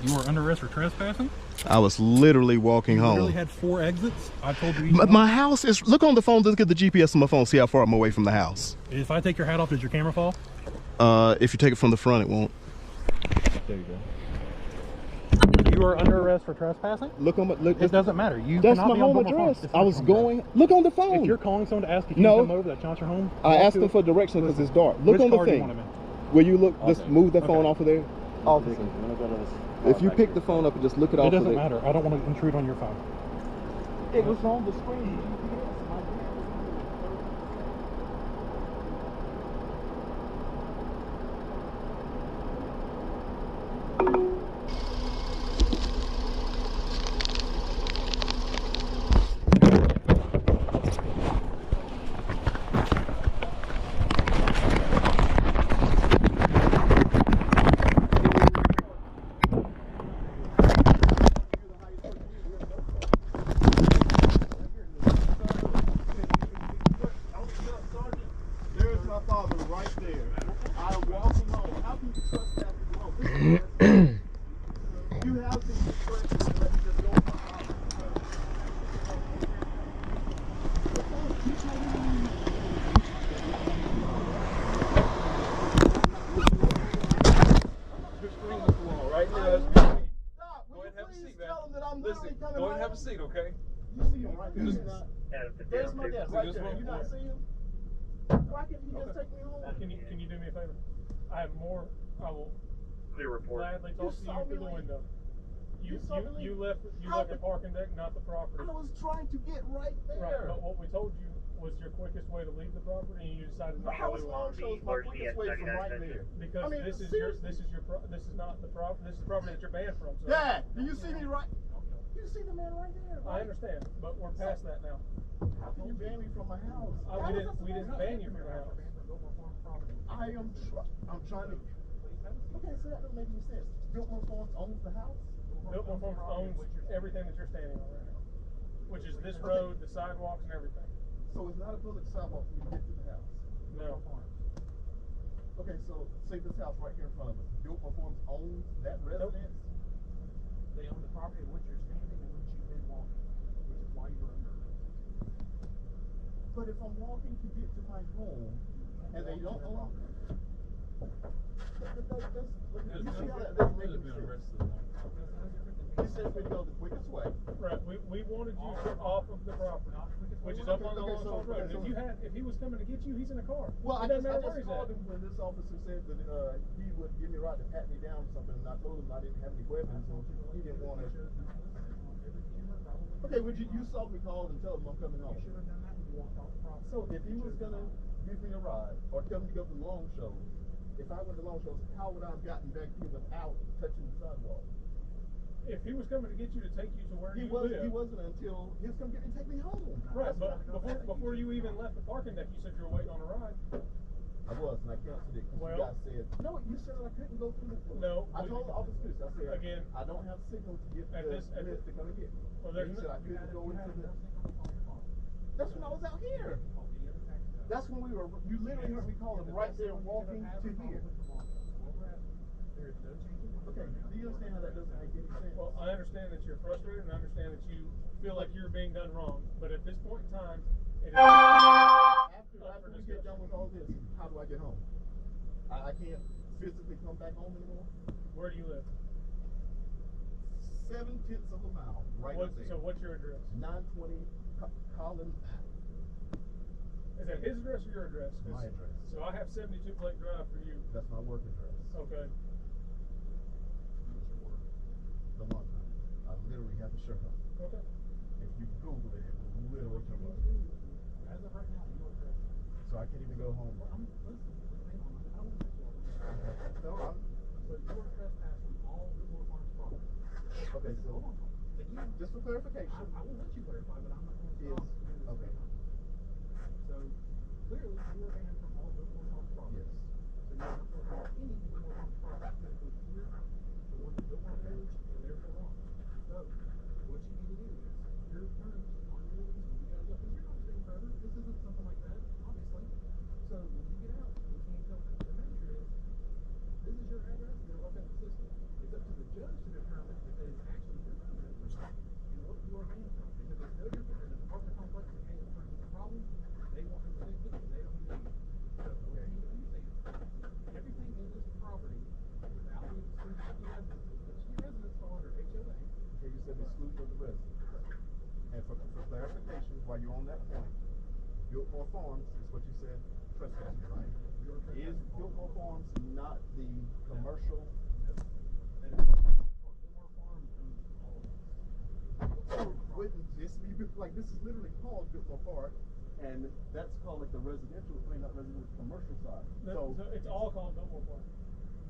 You are under arrest for trespassing. I was literally walking You home. literally had 4 exits. I told you. My house is, look on the phone, look at the GPS on my phone, see how far I'm away from the house. If I take your hat off, does your camera fall? If you take it from the front, it won't. There you go. You are under arrest for trespassing. Look on my, look. It doesn't matter. You That's cannot my be on home Biltmore Farms. address. It's I not was your home going, look on the address. phone. If you're calling someone to ask if you No. can come over, that's not your home. I Talk asked to them it. for directions because it's dark. Look Which on the car do you thing. want him in? Will you look, just Okay. move that Okay. phone off of there? Officer, if you pick the phone up and just look it off It of doesn't there. matter. I don't want to intrude on your phone. It was on the screen. There's my father right there. I'm walking home. How can you trust that to go home? You have to be correct and let me just go with my father. Your screen is wrong right now. Stop. Go ahead and have a seat, man. Tell him that I'm literally coming Go ahead and have a seat, okay? You see him right there. There's my dad right there. You not see him? Why can't you just take me home? Can you do me a favor? I have more. I will gladly talk to you through the window. You left the parking deck, not the property. I was trying to get right there. Right, but what we told you was your quickest way to leave the property, and you decided not to. How is long shows my quickest way from right there? Because I mean, this is not the property. This is the property that you're banned from. So. Dad, do you see me right? You see the man right there? I understand, but we're past that now. How can you ban me from my house? We didn't ban you from your house. I'm trying to. Okay, so that doesn't make any sense. Biltmore Farms owns the house. Biltmore Farms owns everything that you're standing on right now, which is this road, the sidewalks, and everything. So it's not a public sidewalk for me to get to the house. No. Okay, so say this house right here in front of us. Biltmore Farms owns that residence. They own the property in which you're standing and which you've been walking, which is why you're under arrest. But if I'm walking to get to my home and they don't own it. You see how that doesn't make any sense? You said we go the quickest way. Right. We wanted you off of the property, which is up on the Longshore Road. If he was coming to get you, he's in a car. Well, I It just doesn't matter where he's called at. him when this officer said that he would give me a right to pat me down or something, and I told him I didn't have any weapons, and he didn't want to. Okay, would you saw me call and tell him I'm coming home. So if he was gonna give me a ride or tell me to go to the long show, if I went to long shows, how would I have gotten back here without touching the sidewalk? If he was coming to get you to take you to where you live. He wasn't until he was coming to get me, take me home. Right, but before you even left the parking deck, you said you were waiting on a ride. I was, and I canceled it because you guys said, no, you said I couldn't go through the floor. No. I told the officer this. I said, again, I don't have signal to get to come and get me. Well, He said I couldn't go into the. That's when I was out here. That's when we were, you literally heard me call him right there walking to here. Okay, do you understand how that doesn't make any sense? Well, I understand that you're frustrated and I understand that you feel like you're being done wrong, but at this point in time, it is After we get done with all this, how do I get home? I can't physically come back home anymore? Where do you live? 7/10 of a mile, right up there. So what's your address? 920 Collins. Is that his address or your address? My address. So I have 72 Plate Drive for you. That's my work address. Okay. The one. I literally have to show up. Okay. If you Google it, it will literally come up. As of right now, your address. So I can't even go home. Well, listen, hang on. I don't want to cut you off. No, I'm. So you are trespassing all Biltmore Farms property. Okay, so Hold on. Again, just for clarification. I will let you clarify, but I'm not going to Is stop. okay. So clearly, you are banned from all Biltmore Farms property. Yes. So you are not going to have any Biltmore Farms property that goes here, the one that Biltmore Village, and therefore on. So what you need to do is your terms on your lease, when you guys up, and you're not staying forever. This isn't something like that, obviously. So when you get out, you can't tell the magistrate, this is your address, you're look at the system. It's up to the judge to determine if it is actually your address and what you are banned from. Because it's no different than an apartment complex that came in front of a problem. They want to protect it, but they don't need it. So what you need to understand, everything in this property, without the exclusion of the residents, which the residents fall under HOA. Okay, you said exclusion of the resident. And for clarification, while you're on that point, Biltmore Farms is what you said, trespassing, right? Is Biltmore Farms not the commercial? Biltmore Farms owns all of this. So wouldn't this be like this is literally called Biltmore Park, and that's called like the residential, I mean not residential, commercial side. So it's all called Biltmore Park.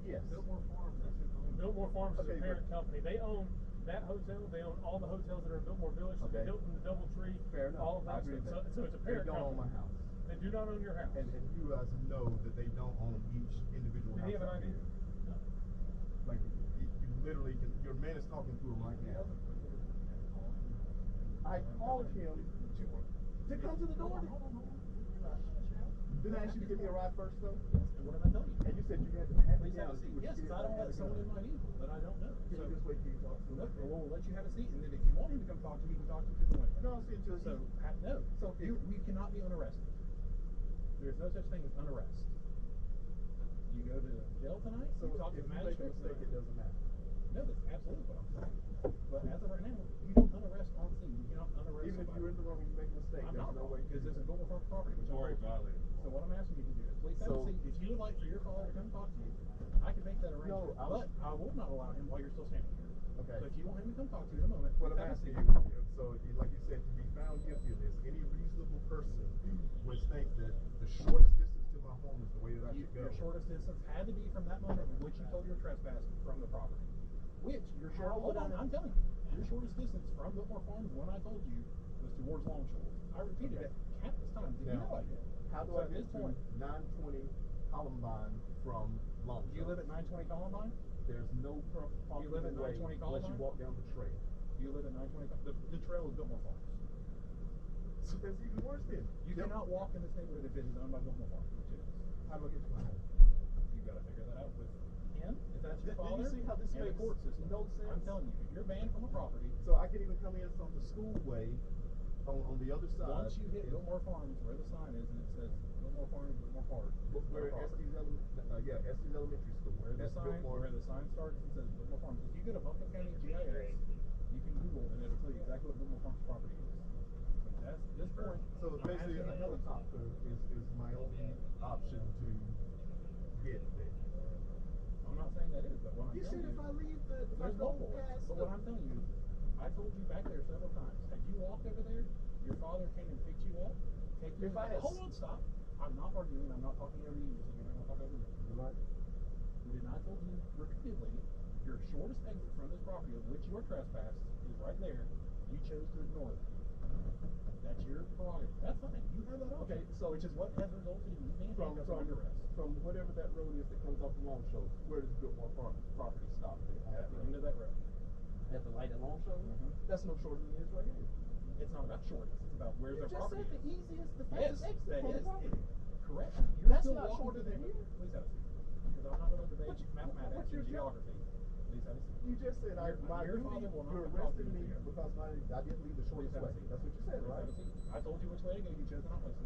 Yes. Biltmore Farms, that's who owns it. Biltmore Farms is Okay, a parent company. They own that hotel. They own all the hotels that are in Biltmore Village. So Okay. the Hilton, the DoubleTree, Fair enough. all of I that. agree with So, that. so it's a parent They don't own company. my house. They do not own your house. And you guys know that they don't own each individual Do house. you have an out idea? here. No. Like you literally can, your man is talking to him right now. I called him to come to the door. Didn't I ask you to give me a ride first though? Yes, and what did I tell you? And you said you had to have Please me have down. a seat. Yes, because I don't have someone in my vehicle that I don't know. Can you just wait till you talk to him? Look, we'll let you have a seat, and then if you want him to come talk to you, he can talk to you through the window. No, I'm saying just So, no. So you cannot be unarrested. There's no such thing as unarrest. You go to jail tonight, so you talk to if the you make a magistrate. mistake, it doesn't matter. No, that's absolutely what I'm saying. But as of right now, you don't unarrest on scene. You cannot unarrest Even if somebody. you're in the wrong and you make a mistake, I'm there's not no way. because this is Biltmore Farms property, which Already violated. So what I'm asking you to do is please have So- a seat. If you would like for your father to come talk to you, I can make that arrangement. No, but I will not allow him while you're still standing here. Okay. So if you want him to come talk to you in a moment, What please I'm have a asking seat. you, so like you said, to be found guilty of this, any reasonable person would think that the shortest distance to my home is the way that I should go. Your shortest distance had to be from that moment in which you told your trespass from the property. Which your How hold would on, I- I'm telling you, your shortest distance from Biltmore Farms when I told you was towards Longshore. I repeated Okay. it countless times. Did you Now, know I did? How do So I at get this to point, 920 Columbine from Longshore? you live at 920 Columbine? There's no You live at 920 unless you Columbine? walk down the trail. You live at 920 the trail is Biltmore Farms. So that's even worse then. You cannot walk in this neighborhood if it is owned by Biltmore Farms, which it is. How do I get to my home? You've got to figure that out with him, if that's your Did you father, see how this and the makes court system. no sense? I'm telling you, if you're banned from a property, So I can even come in from the schoolway on the other side. once you hit Biltmore Farms, where the sign is, and it says Biltmore Farms, Biltmore Park, Where Estes Elementary School. where the That's sign, Biltmore. where the sign starts and says Biltmore Farms. If you go to Buncombe County GIS, you can Google and it'll tell you exactly what Biltmore Farms property is. But that's this point. So basically, a helicopter is my only option to get there. I'm not saying that is, but what I'm You telling said you, if I leave if I there's go multiple. past But what I'm telling you, I told you back there several times. Had you walked over there, your father came and picked you up. Take you. If I had- Hold on, stop. I'm not arguing. I'm not talking over you. So you're not gonna talk over me. Right. Did I told you repeatedly, your shortest exit from this property of which you are trespassed is right there. You chose to ignore that. That's your prerogative. That's fine. You have that option. Okay, so which is what has resulted in you being from handcuffed under arrest. from whatever that road is that comes off of Longshore, where does Biltmore Farms property stop there? At the end of that road. At the light at Longshore? That's no shorter than it is right here. It's not not shortness. It's about where You their just property said the is. easiest, the Yes, fastest exit that from the is property. correct. You're That's still not walking shorter to than the- here. Please have a seat. Because I'm not going to debate mathematics But you're and geography. Please have a seat. You just said Your my father duty, will not you talk to arrested you me together. because I didn't leave the Please shortest have a way. seat. That's what you said, Please right? have a seat. I told you which way to go. You chose to not listen.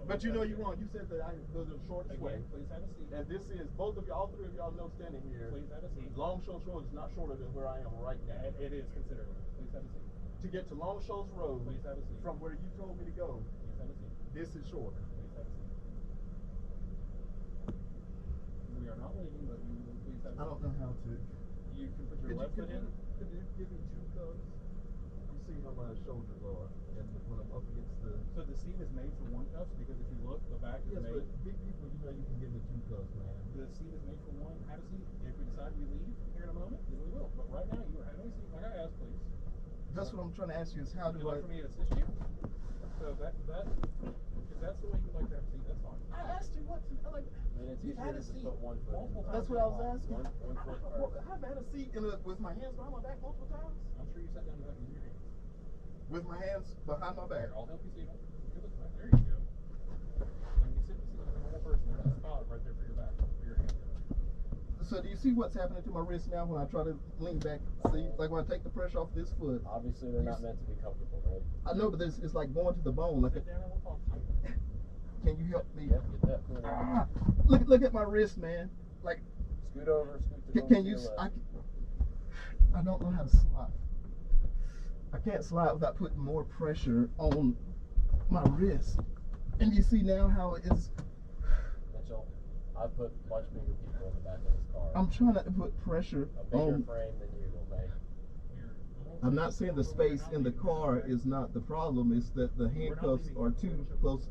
But you know you're wrong. You said that I go the shortest way. Again, please have a seat. And this is, both of y'all, all three of y'all know standing here, Please have a seat. Long Shoals Road is not shorter than where I am right now. And it is considerable. Please have a seat. To get to Long Shoals Road, Please have a seat. from where you told me to go, Please have a seat. this is shorter. Please have a seat. We are not waiting, but you will please have a seat. I don't know how to. You can put your left foot in. Could you give me 2 cups? You see how my shoulders are, and when I'm up against the. So the seat is made for 1 cup because if you look, the back is Yes, made. but big people, you know, you can give me 2 cups, man. The seat is made for 1. Have a seat. If we decide we leave here in a moment, then we will. But right now, you are having a seat. Like I asked, please. That's what I'm trying to ask you is how Would do you like for me to assist you? So if that's the way you'd like to have a seat, that's fine. I asked you what to, like, And it's you've easier had to a just seat put one foot in. multiple times. That's what I was asking. One foot Well, first. I've had a seat with my hands behind my back multiple times. I'm sure you sat down without using your hands. With my hands behind my back. Here, I'll help you sit. Here, look, right there you go. When you sit in the seat like a normal person, there's a spot right there for your back, for your hands. So do you see what's happening to my wrist now when I try to lean back? See, like when I take the pressure off this foot. Obviously, they're not meant to be comfortable, right? I know, but it's like going to the bone. Like, Sit down and we'll talk to you. can you help me? You have to get that foot in. Look at my wrist, man. Like, Scoot over, scoot to can you? I don't know how to slide. I can't slide without putting more pressure on my wrist. And you see now how it is. Mitchell, I put much bigger people in the back of this car. I'm trying not to put pressure A bigger on. frame than you will make. I'm not saying the space in the car is not the problem. It's that the handcuffs are too close